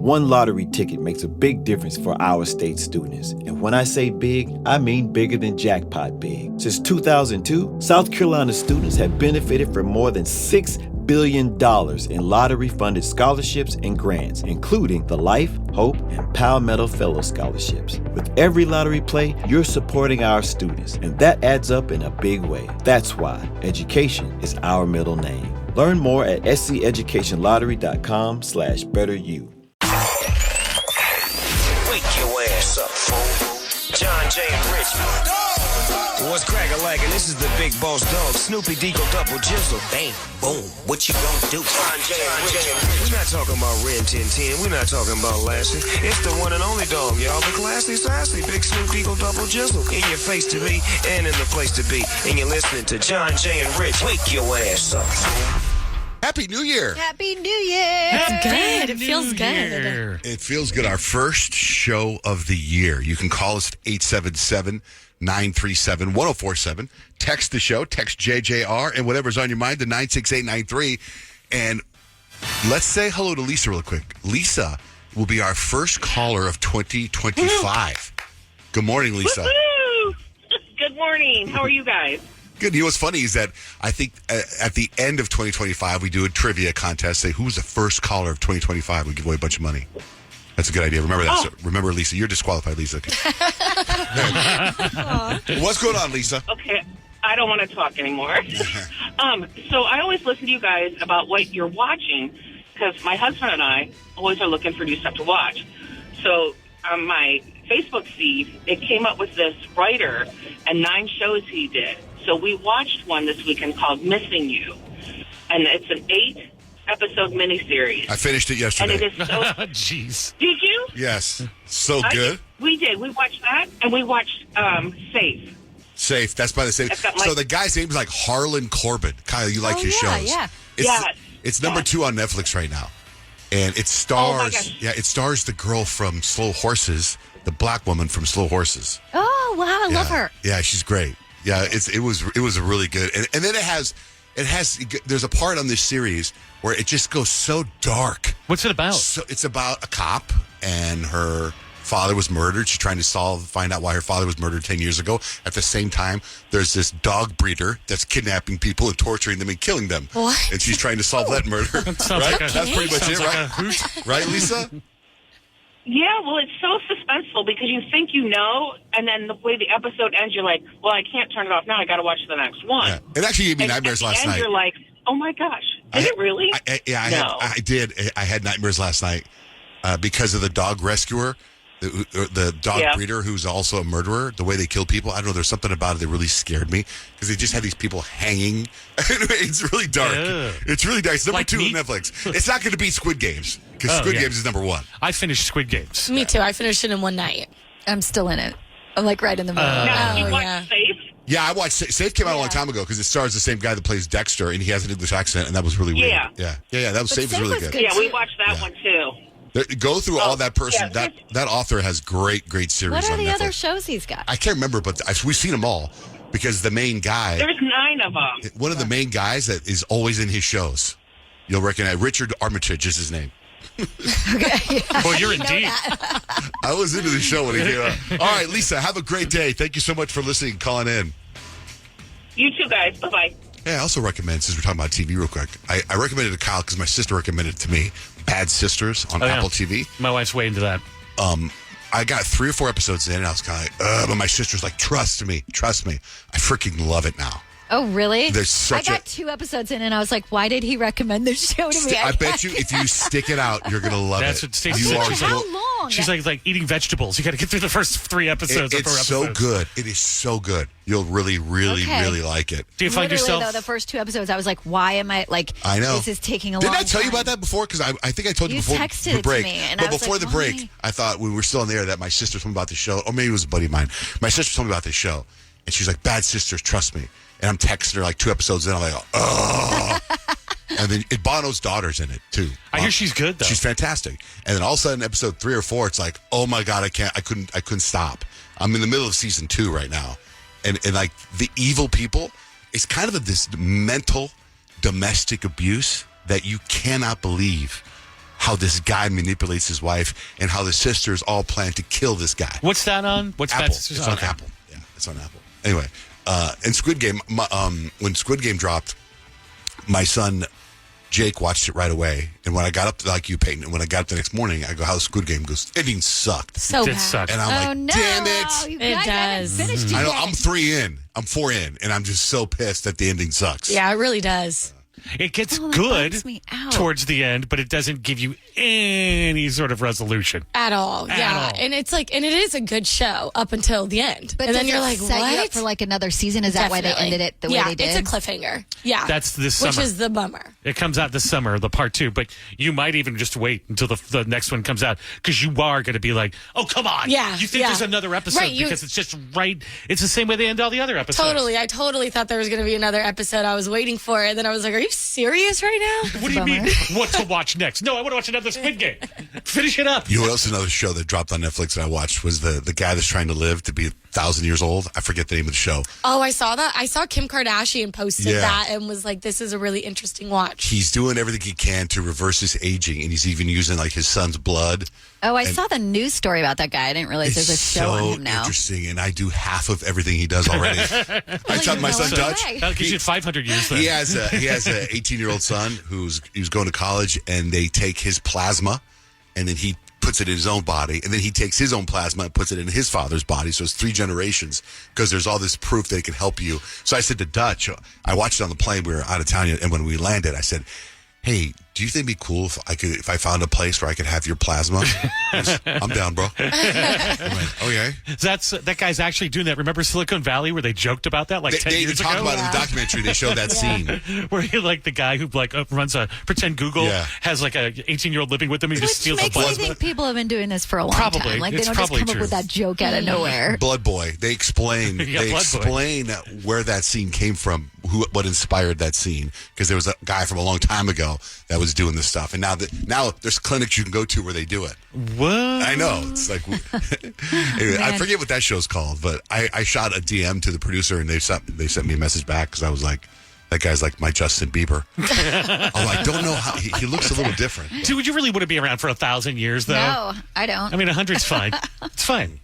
One lottery ticket makes a big difference for our state students. And when I say big, I mean bigger than jackpot big. Since 2002, South Carolina students have benefited from more than $6 billion in lottery-funded scholarships and grants, including the Life, Hope, and Palmetto Fellow Scholarships. With every lottery play, you're supporting our students, and that adds up in a big way. That's why education is our middle name. Learn more at sceducationlottery.com/betteryou. Wake your ass up, fool. John Jay and Rich. What's crackin'? This is the big boss dog, Snoopy Deagle Double Jizzle. Bang, boom, what you gonna do? John Jay and Rich. We're not talking about Ren 1010. We're not talking about Lassie. It's the one and only dog, y'all. The classy, sassy, big Snoop Deagle Double Jizzle. In your face to be and in the place to be. And you're listening to John Jay and Rich. Wake your ass up, fool. Happy New Year. Happy New Year. It's good. It feels good. It feels good. Our first show of the year. You can call us at 877-937-1047. Text the show. Text JJR and whatever's on your mind to 96893. And let's say hello to Lisa real quick. Lisa will be our first caller of 2025. Good morning, Lisa. Woo-hoo! Good morning. How are you guys? Good. You know what's funny is that I think at the end of 2025, we do a trivia contest. Say who's the first caller of 2025. We give away a bunch of money. That's a good idea. Remember that. So remember, Lisa. You're disqualified, Lisa. What's going on, Lisa? Okay. I don't want to talk anymore. So I always listen to you guys about what you're watching because my husband and I always are looking for new stuff to watch. So on my Facebook feed, it came up with this writer and 9 shows he did. So we watched one this weekend called Missing You, and it's an 8-episode miniseries. I finished it yesterday. And it is so... Jeez. Did you? Yes. So good. We did. We watched that, and we watched Safe. Safe. That's by the same. So the guy's name is like Harlan Corbin. Kyle, you like his shows. Yeah. It's number 2 on Netflix right now. And it stars, it stars the girl from Slow Horses, the black woman from Slow Horses. Oh, wow. I love her. Yeah, she's great. Yeah, it was a really good. And then there's a part on this series where it just goes so dark. What's it about? So it's about a cop and her father was murdered. She's trying to find out why her father was murdered 10 years ago. At the same time, there's this dog breeder that's kidnapping people and torturing them and killing them. What? And she's trying to solve that murder. Right? That's pretty much it, right? Right, Lisa? Yeah, well, it's so suspenseful because you think you know, and then the way the episode ends, you're like, well, I can't turn it off now. I got to watch the next one. Yeah. It actually gave me nightmares last night. You're like, oh, my gosh. Did it really? I did. I had nightmares last night because of the dog rescuer, the dog breeder who's also a murderer. The way they kill people, I don't know. There's something about it that really scared me because they just had these people hanging. It's really dark. Yeah. It's really dark. It's number Like 2 meat? on Netflix. It's not going to beat Squid Games because Squid Games is number 1. I finished Squid Games. Me too. I finished it in one night. I'm still in it. I'm like right in the middle. Now, you watch Safe? Yeah, I watched Safe came out a long time ago because it stars the same guy that plays Dexter and he has an English accent and that was really weird. Yeah. That was Safe is really good. Yeah, we watched that one too. Go through all that person. That author has great series on Netflix. What are the other shows he's got? I can't remember, but we've seen them all because the main guy. There's 9 of them. One of the main guys that is always in his shows. You'll recognize Richard Armitage is his name. Okay. Well, you're indeed. I was into the show when he came out. All right, Lisa, have a great day. Thank you so much for listening and calling in. You too, guys. Bye-bye. Yeah, I also recommend, since we're talking about TV real quick, I recommended it to Kyle because my sister recommended it to me. Bad Sisters on Apple TV. My wife's way into that. I got 3 or 4 episodes in and I was kind of like, but my sister's like, trust me. I freaking love it now. Oh, really? I got 2 episodes in and I was like, why did he recommend this show to me? I bet you if you stick it out, you're going to love That's it. what Stacey said. How long? She's like eating vegetables. You got to get through the first 3 episodes. It's so good. It is so good. You'll really like it. Do you find Literally, yourself? though, the first 2 episodes, I was like, why am I, like, I know. this is taking a long Didn't time. I tell you about that before? Because I think I told you before texted the it break. to me, and but I was before like, the break, why? I thought we were still in the air that my sister told me about the show, or maybe it was a buddy of mine. My sister told me about this show, and she's like, Bad Sisters, trust me. And I'm texting her like 2 episodes in. I'm like, oh. And then Bono's daughter's in it too. I hear she's good though. She's fantastic. And then all of a sudden, episode 3 or 4, it's like, oh my god, I couldn't stop. I'm in the middle of season 2 right now, and like the evil people, it's kind of this mental domestic abuse that you cannot believe how this guy manipulates his wife and how the sisters all plan to kill this guy. What's that on? What's Apple. that? It's on Apple. Yeah, it's on Apple. Anyway, and Squid Game, when Squid Game dropped, my son Jake watched it right away. And when I got up, like you, Peyton, and when I got up the next morning, I go, how's Squid Game? He goes, it sucked. So It bad. sucked. And I'm like, damn it. You It guys haven't does. finished it I know, yet. I'm 3 in. I'm 4 in. And I'm just so pissed that the ending sucks. Yeah, it really does. It gets Oh, that good bums me out. towards the end, but it doesn't give you any sort of resolution. At all. At Yeah. all. And it's like, and it is a good show up until the end. But and then does you're it like, set what? you up for like another season? Is that why they Definitely. ended it the way Yeah, they did? it's a cliffhanger. Yeah. That's this Which summer. is the bummer. It comes out this summer, the part 2, but you might even just wait until the next one comes out because you are going to be like, oh, come on. Yeah, You think yeah. there's another episode Right, because it's just right. It's the same way they end all the other episodes. Totally. I totally thought there was going to be another episode. I was waiting for it. And then I was like, are you serious right now? What do you mean? What to watch next? No, I want to watch another Squid Game. Finish it up. You know what else? Another show that dropped on Netflix that I watched was the guy that's trying to live to be 1,000 years old. I forget the name of the show. Oh, I saw that. I saw Kim Kardashian posted Yeah. that and was like, this is a really interesting watch. He's doing everything he can to reverse his aging, and he's even using like his son's blood. Oh, I saw the news story about that guy. I didn't realize It's there's a show so on him now. interesting, and I do half of everything he does already. I taught my son So- Dutch. Okay. That'll give you 500 years then. He has a 18-year-old son who's going to college, and they take his plasma, and then he puts it in his own body, and then he takes his own plasma and puts it in his father's body. So it's 3 generations because there's all this proof that it can help you. So I said to Dutch, I watched it on the plane. We were out of town, and when we landed, I said, hey, do you think it'd be cool if I found a place where I could have your plasma? He goes, I'm down, bro. I went, okay. That guy's actually doing that. Remember Silicon Valley where they joked about that like 10 They years talk ago? about it in the documentary. They showed that scene. Where he like the guy who like runs a pretend Google Yeah. has like a 18-year-old living with him. He just Which steals the makes me plasma. think people have been doing this for a long Probably. time. Like they It's don't just probably come true. up with that joke out of nowhere. Blood Boy. They explain. Yeah, they Blood Boy. explain where that scene came from, what inspired that scene, because there was a guy from a long time ago that was doing this stuff, and now there's clinics you can go to where they do it. What? I know it's like anyway, I forget what that show's called, but I shot a DM to the producer, and they sent me a message back because I was like, that guy's like my Justin Bieber. I'm like, don't know how he looks a little different. Dude, would you really want to be around for 1,000 years though? No, I don't. I mean, 100's fine. It's fine.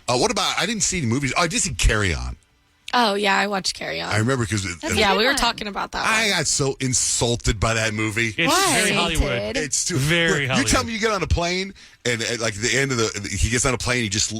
What about? I didn't see any movies. Oh, I did see Carry On. Oh, yeah. I watched Carry On. I remember because yeah, we were one. talking about that I one. got so insulted by that movie. It's Why? very Hollywood. It's too Very You Hollywood. tell me you get on a plane and at like the end of he gets on a plane. He just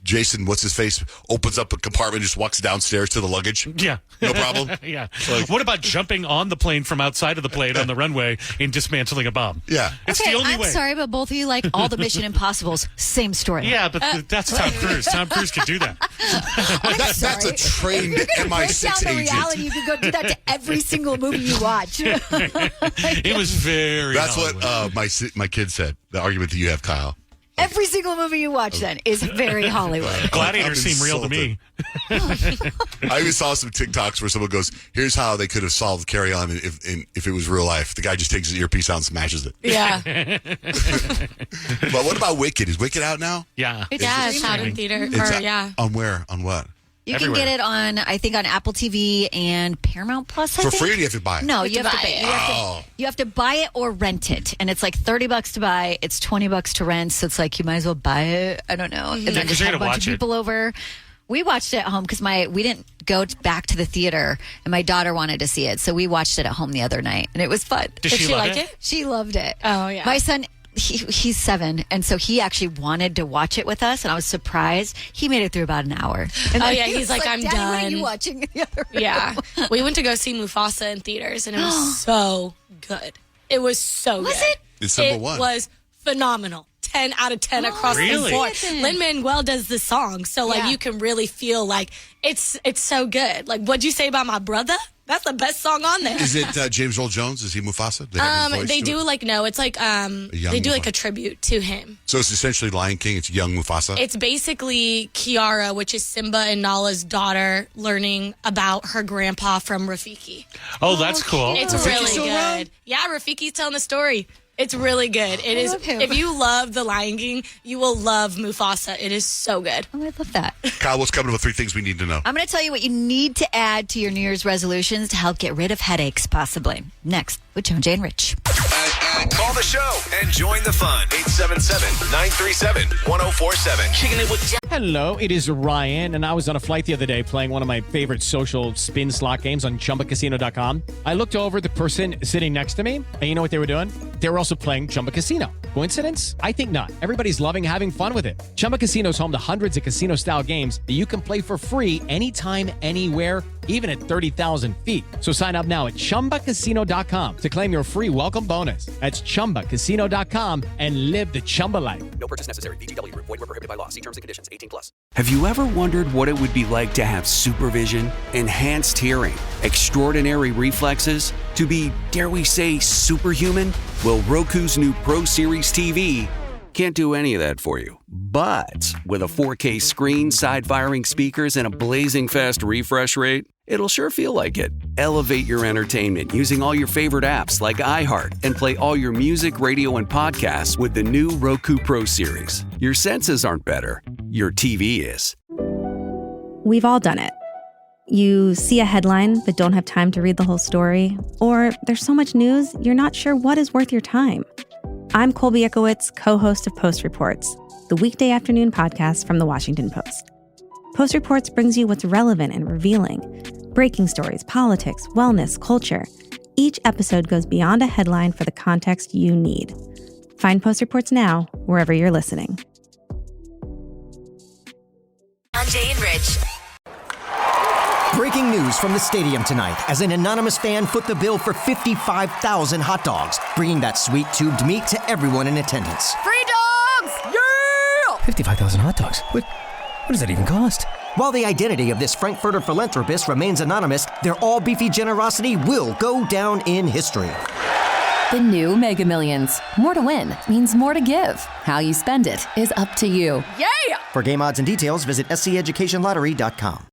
Jason, what's his face, opens up a compartment, and just walks downstairs to the luggage. Yeah. No problem. Yeah. What about jumping on the plane from outside of the plane on the runway and dismantling a bomb? Yeah. It's Okay, the only I'm way. sorry, but both of you like all the Mission Impossibles. Same story. Yeah, but that's Tom Cruise. Tom Cruise could do that. That's a trained Break down MI6 the agent. reality. You can go do that to every single movie you watch. It was very That's Hollywood. what my kid said. The argument that you have, Kyle. Every single movie you watch then is very Hollywood. Gladiators I'm seem real to me. I even saw some TikToks where someone goes, "Here's how they could have solved Carry On if it was real life." The guy just takes his earpiece out and smashes it. Yeah. But what about Wicked? Is Wicked out now? Yeah. Yeah, it's out in theater. Or, out- yeah. On where? On what? You Everywhere. can get it on, I think, on Apple TV and Paramount Plus. I For think. free, or do you have to buy it? No, you have to buy pay. it. You have to buy it or rent it, and it's like $30 to buy. It's $20 to rent, so it's like you might as well buy it. I don't know, and then 'cause just you're have a gonna bunch of watch it. people over. We watched it at home because we didn't go back to the theater, and my daughter wanted to see it, so we watched it at home the other night, and it was fun. Did Did she she love like it? it? She loved it. Oh, yeah. My son, he's 7, and so he actually wanted to watch it with us, and I was surprised. He made it through about an hour. And Oh, then yeah, he he's was like, "I'm Daddy, what are done." you watching in the other room? Yeah. We went to go see Mufasa in theaters, and it was so good. It was so good. Was it? It's number one. It was phenomenal. 10 out of 10 across Really? the board. Listen. Lin-Manuel does the song, so like Yeah. you can really feel like it's so good. Like, what'd you say about my brother? That's the best song on there. Is it James Earl Jones? Is he Mufasa? They have his voice They to do it? like no, it's like young they do like Mufasa. a tribute to him. So it's essentially Lion King. It's young Mufasa. It's basically Kiara, which is Simba and Nala's daughter, learning about her grandpa from Rafiki. Oh, that's cool. It's Rafiki's really still good. around? Yeah, Rafiki's telling the story. It's really good. It is. love him. If you love The Lion King, you will love Mufasa. It is so good. Oh, I love that. Kyle, what's coming up with 3 things we need to know? I'm going to tell you what you need to add to your New Year's resolutions to help get rid of headaches, possibly. Next, with Joan, Jay, and Rich. Call the show and join the fun. 877-937-1047. Kicking it with Hello, it is Ryan, and I was on a flight the other day playing one of my favorite social spin slot games on ChumbaCasino.com. I looked over at the person sitting next to me, and you know what they were doing? They were also playing Chumba Casino. Coincidence? I think not. Everybody's loving having fun with it. Chumba Casino is home to hundreds of casino-style games that you can play for free anytime, anywhere, even at 30,000 feet. So sign up now at ChumbaCasino.com to claim your free welcome bonus. That's ChumbaCasino.com and live the Chumba life. No purchase necessary. VGW. Void where prohibited by law. See terms and conditions. 18+. Have you ever wondered what it would be like to have supervision, enhanced hearing, extraordinary reflexes, to be, dare we say, superhuman? Well, Roku's new Pro Series TV can't do any of that for you. But with a 4K screen, side-firing speakers, and a blazing fast refresh rate, it'll sure feel like it. Elevate your entertainment using all your favorite apps like iHeart and play all your music, radio, and podcasts with the new Roku Pro Series. Your senses aren't better. Your TV is. We've all done it. You see a headline but don't have time to read the whole story, or there's so much news you're not sure what is worth your time. I'm Colby Ekowitz, co-host of Post Reports, the weekday afternoon podcast from The Washington Post. Post Reports brings you what's relevant and revealing. Breaking stories, politics, wellness, culture. Each episode goes beyond a headline for the context you need. Find Post Reports now, wherever you're listening. On Jay and Rich. Breaking news from the stadium tonight as an anonymous fan foot the bill for 55,000 hot dogs, bringing that sweet tubed meat to everyone in attendance. Free dogs! Yeah! 55,000 hot dogs? What does that even cost? While the identity of this Frankfurter philanthropist remains anonymous, their all-beefy generosity will go down in history. The new Mega Millions. More to win means more to give. How you spend it is up to you. Yeah! For game odds and details, visit SCEducationLottery.com.